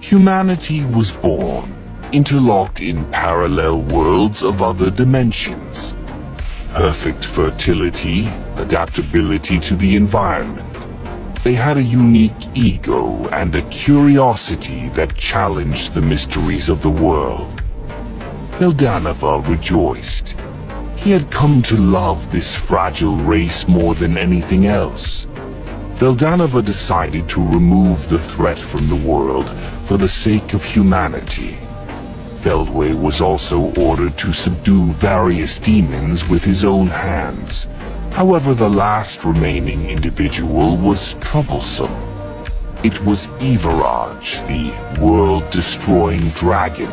Humanity was born, interlocked in parallel worlds of other dimensions. Perfect fertility, adaptability to the environment. They had a unique ego and a curiosity that challenged the mysteries of the world. Veldanava rejoiced. He had come to love this fragile race more than anything else. Veldanava decided to remove the threat from the world for the sake of humanity. Feldway was also ordered to subdue various demons with his own hands. However, the last remaining individual was troublesome. It was Ivaraj, the world-destroying dragon,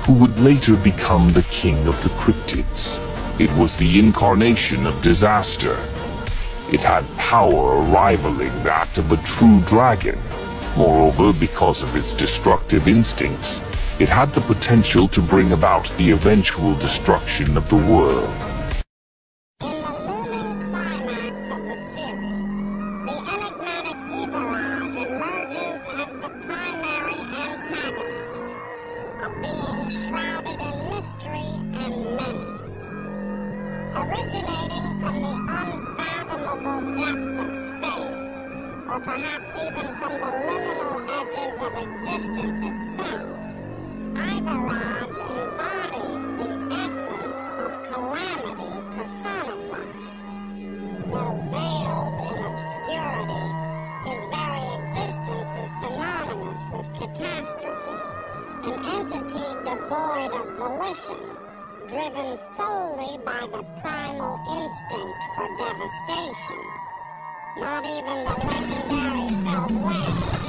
who would later become the king of the cryptids. It was the incarnation of disaster. It had power rivaling that of a true dragon. Moreover, because of its destructive instincts, it had the potential to bring about the eventual destruction of the world. In the looming climax of the series, the enigmatic Ivaraj emerges as the primary antagonist, a being shrouded in mystery and menace. Originating from the unfathomable depths of space, or perhaps even from the liminal edges of existence itself, Ivaraj embodies the essence of calamity personified. Though veiled in obscurity, his very existence is synonymous with catastrophe, an entity devoid of volition, driven solely by the primal instinct for devastation. Not even the legendary Feldway.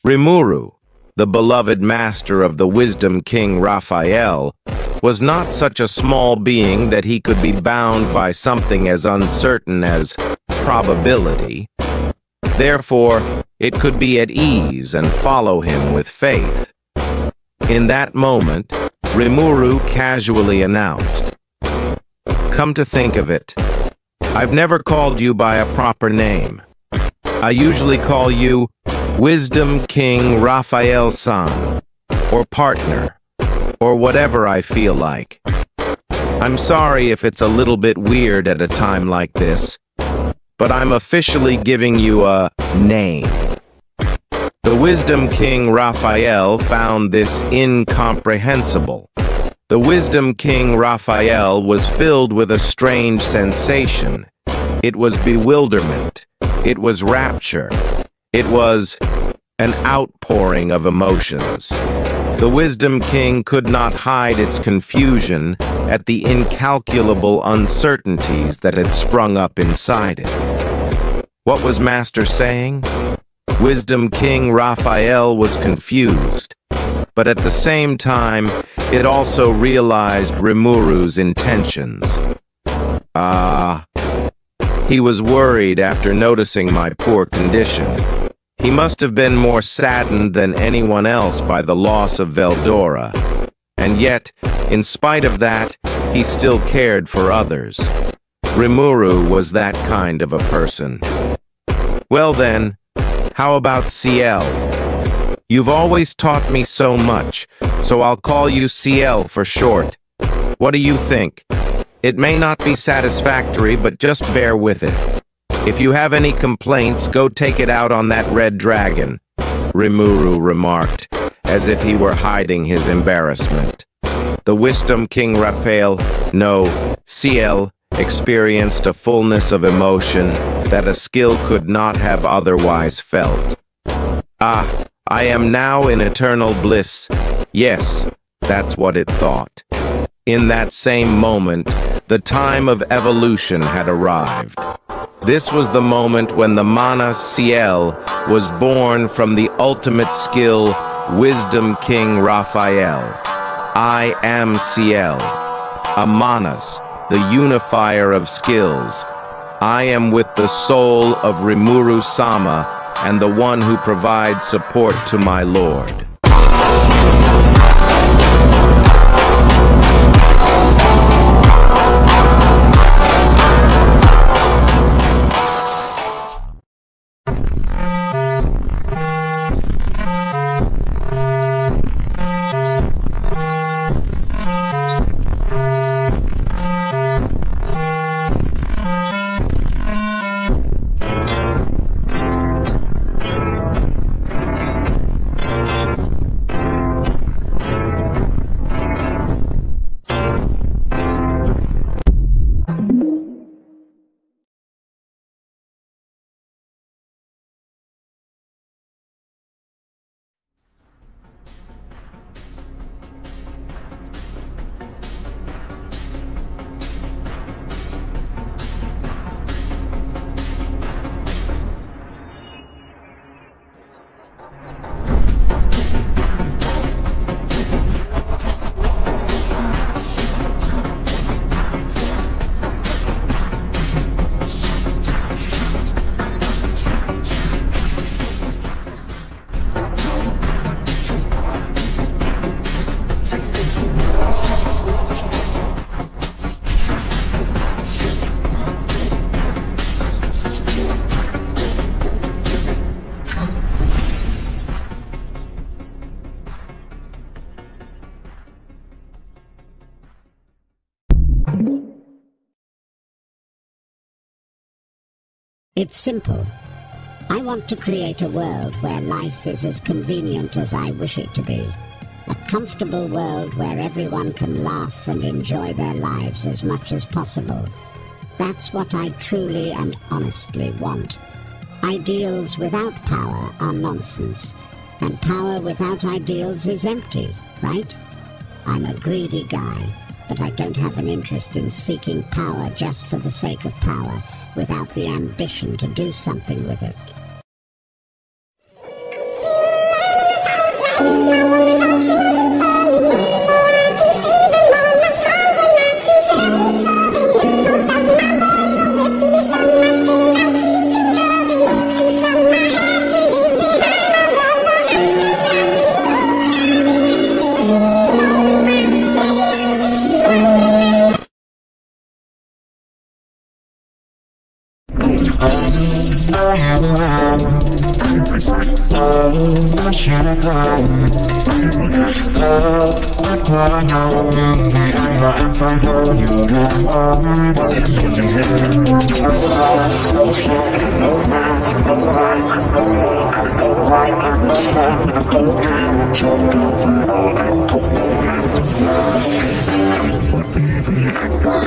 Rimuru, the beloved master of the Wisdom King Raphael, was not such a small being that he could be bound by something as uncertain as probability. Therefore, it could be at ease and follow him with faith. In that moment, Rimuru casually announced, "Come to think of it, I've never called you by a proper name. I usually call you Wisdom King Raphael-san, or partner, or whatever I feel like. I'm sorry if it's a little bit weird at a time like this, but I'm officially giving you a name." The Wisdom King Raphael found this incomprehensible. The Wisdom King Raphael was filled with a strange sensation. It was bewilderment. It was rapture. It was an outpouring of emotions. The Wisdom King could not hide its confusion at the incalculable uncertainties that had sprung up inside it. What was Master saying? Wisdom King Raphael was confused, but at the same time, it also realized Rimuru's intentions. He was worried after noticing my poor condition. He must have been more saddened than anyone else by the loss of Veldora. And yet, in spite of that, he still cared for others. Rimuru was that kind of a person. Well then, how about CL? You've always taught me so much, so I'll call you CL for short. What do you think? It may not be satisfactory, but just bear with it. If you have any complaints, go take it out on that red dragon, Rimuru remarked, as if he were hiding his embarrassment. The Wisdom King Raphael, no, CL, experienced a fullness of emotion that a skill could not have otherwise felt. "Ah, I am now in eternal bliss." Yes, that's what it thought. In that same moment, the time of evolution had arrived. This was the moment when the Manas CL was born from the ultimate skill, Wisdom King Raphael. I am CL, a Manas, the unifier of skills. I am with the soul of Rimuru-sama and the one who provides support to my lord. It's simple. I want to create a world where life is as convenient as I wish it to be. A comfortable world where everyone can laugh and enjoy their lives as much as possible. That's what I truly and honestly want. Ideals without power are nonsense, and power without ideals is empty, right? I'm a greedy guy, but I don't have an interest in seeking power just for the sake of power, without the ambition to do something with it.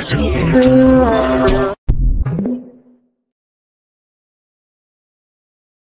Baby,